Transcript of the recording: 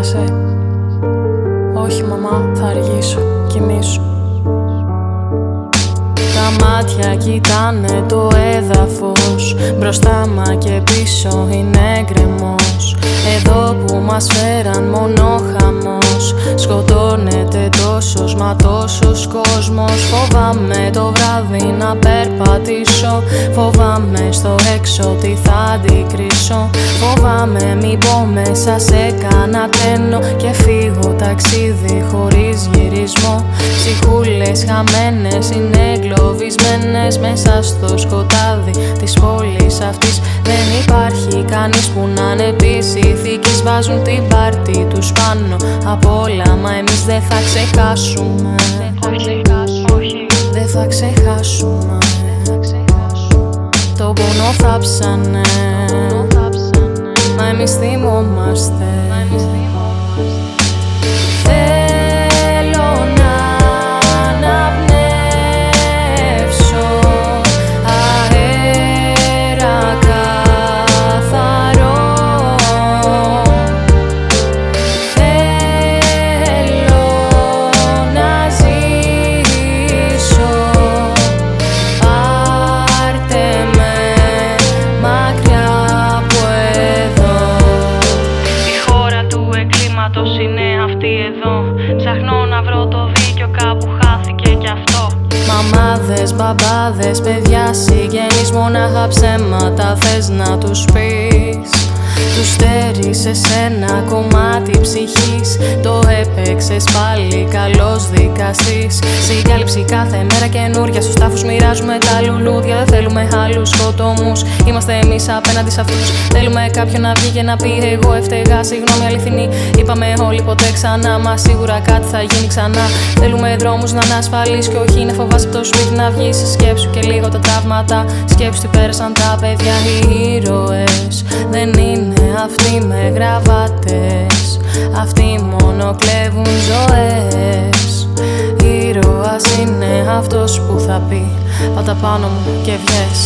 Ξύπνησε. Όχι μαμά, θα αργήσω. Κοιμήσου. Τα μάτια κοιτάνε το έδαφος, μπροστά μα και πίσω είναι γκρεμός. Εδώ που μας φέραν μόνο χαμός, σκοτώνεται τόσος μα τόσος κόσμος. Φοβάμαι το βράδυ να περπατήσω, φοβάμαι στο έξω τι θα αντικρίσω. Φοβάμαι μην μπω μέσα σε κανένα τρένο και φύγω ταξίδι χωρίς γυρισμό. Ψυχούλες χαμένες είναι εγκλωβισμένες μέσα στο σκοτάδι της πόλης αυτής. Δεν υπάρχει κανείς που να είναι πισηθήκης. Βάζουν την πάρτη τους πάνω απ' όλα, μα εμείς δεν θα ξεχάσουμε. Δεν θα ξεχάσουμε. Το πόνο θάψανε, μα εμείς θυμόμαστε. Είναι αυτή εδώ. Ψάχνω να βρω το δίκιο, κάπου χάθηκε κι αυτό. Μαμάδες, μπαμπάδες, παιδιά, συγγενείς, μονάχα ψέματα θες να τους πεις. Τους στέρισες ένα κομμάτι ψυχής, το έπαιξες πάλι καλός δικαστής. Συγκάλυψη κάθε μέρα καινούρια, στους τάφους μοιράζουμε τα λουλούδια. Δεν θέλουμε άλλους σκοτωμούς, είμαστε εμείς απέναντι σε αυτούς. Θέλουμε κάποιον να βγει και να πει εγώ έφταιγα, συγγνώμη αληθινή. Είπαμε όλοι ποτέ ξανά, μα σίγουρα κάτι θα γίνει ξανά. Θέλουμε δρόμους να είναι ασφαλείς και όχι να φοβάσαι από το σπίτι να βγεις. Σκέψου και λίγο τα τραύματα, σκέψου τι πέρασαν τα παιδιά. Οι ήρωες δεν είναι αυτοί με γραβάτες, αυτοί μόνο κλέβουν ζωές. Ήρωας είναι αυτός που θα πει πάτα πάνω μου και βγες.